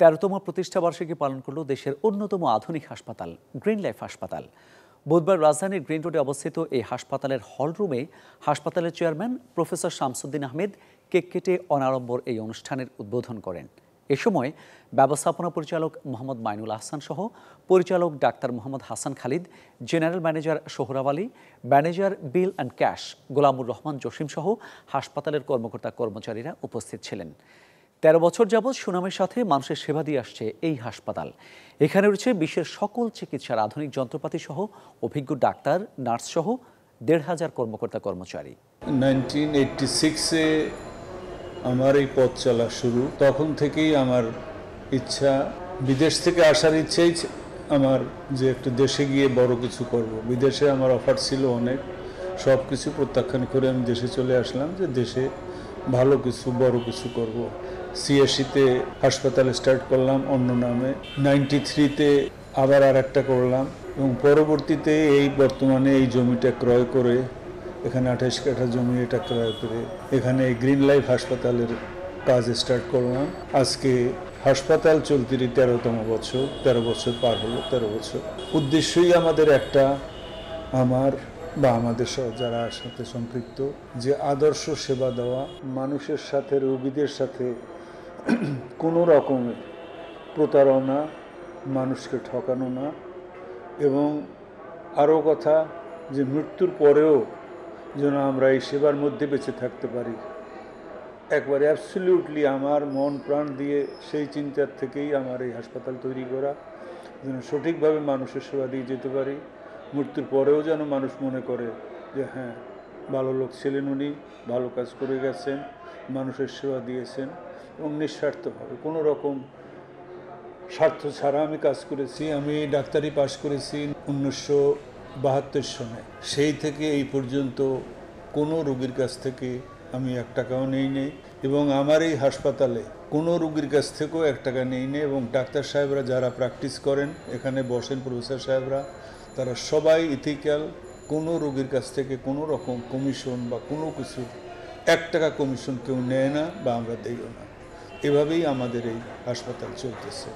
১৩তম প্রতিষ্ঠাবার্ষিকী পালন করল দেশের অন্যতম আধুনিক হাসপাতাল গ্রিন লাইফ হাসপাতাল। বুধবার রাজধানীর গ্রিন রোডে অবস্থিত এই হাসপাতালের হলরুমে হাসপাতালের chairman professor Shamsuddin Ahmed cake কেটে অনাড়ম্বর এই অনুষ্ঠানের উদ্বোধন করেন। এ সময় ব্যবস্থাপনা পরিচালক মোহাম্মদ মাইনুল আহসান সহ পরিচালক ডাক্তার Mohammad Hasan Khalid, general manager Sohrab Ali, manager bill and cash Golamur Rahman Jasim সহ হাসপাতালের কর্মকর্তা কর্মচারীরা উপস্থিত ছিলেন। ১৩ বছর যাবৎ সুনামের সাথে মানুষের সেবা দিয়ে আসছে এই হাসপাতাল। এখানে রয়েছে বিশ্বের সকল চিকিৎসার আধুনিক যন্ত্রপাতি সহ অভিজ্ঞ ডাক্তার, নার্স সহ ১,৫০০ কর্মকর্তা কর্মচারী। 1986-এ আমার এই পথ চলা শুরু। তখন থেকেই আমার ইচ্ছা, বিদেশ থেকে আসার ইচ্ছেই আমার, যে একটু দেশে গিয়ে বড় কিছু করব। বিদেশে আমার অফার ছিল অনেক, সব কিছু প্রত্যাখ্যান করে আমি দেশে চলে আসলাম, যে দেশে ভালো কিছু, বড় কিছু করব। সিএসিতে হাসপাতাল স্টার্ট করলাম অন্য নামে, 93-তে আবার আর একটা করলাম, এবং পরবর্তীতে এই বর্তমানে এই জমিটা ক্রয় করে, এখানে 28 কাঠা জমি, এটা ক্রয় করে এখানে গ্রিন লাইফ হাসপাতালের কাজ স্টার্ট করলাম। আজকে হাসপাতাল চলতিরই 13তম বছর, 13 বছর পার হলো, 13 বছর। উদ্দেশ্যই আমাদের একটা, আমার বা আমাদের সহ যারা সাথে সম্পৃক্ত, যে আদর্শ সেবা দেওয়া, মানুষের সাথে, রোগীদের সাথে কোনো রকমের প্রতারণা, মানুষকে ঠকানো না, এবং আরও কথা, যে মৃত্যুর পরেও যেন আমরা এই সেবার মধ্যে বেঁচে থাকতে পারি। একবারে অ্যাবসলিউটলি আমার মন প্রাণ দিয়ে সেই চিন্তার থেকেই আমার এই হাসপাতাল তৈরি করা, যেন সঠিকভাবে মানুষের সেবা দিয়ে যেতে পারি। মৃত্যুর পরেও যেন মানুষ মনে করে যে হ্যাঁ, ভালো লোক ছিলেন উনি, ভালো কাজ করে গেছেন, মানুষের সেবা দিয়েছেন, এবং নিঃস্বার্থভাবে, কোনো রকম স্বার্থ ছাড়া আমি কাজ করেছি। আমি ডাক্তারি পাশ করেছি 1972 সনে। সেই থেকে এই পর্যন্ত কোনো রোগীর কাছ থেকে আমি 1 টাকাও নেই, এবং আমার এই হাসপাতালে কোনো রোগীর কাছ থেকেও 1 টাকা নেই। এবং ডাক্তার সাহেবরা যারা প্র্যাকটিস করেন, এখানে বসেন প্রফেসর সাহেবরা, তারা সবাই ইথিক্যাল। কোনো রোগীর কাছ থেকে কোনো রকম কমিশন বা কোনো কিছু 1 টাকা কমিশন কেউ নেয় না, বা আমরা দিইও না। এভাবেই আমাদের এই হাসপাতাল চলতেছে।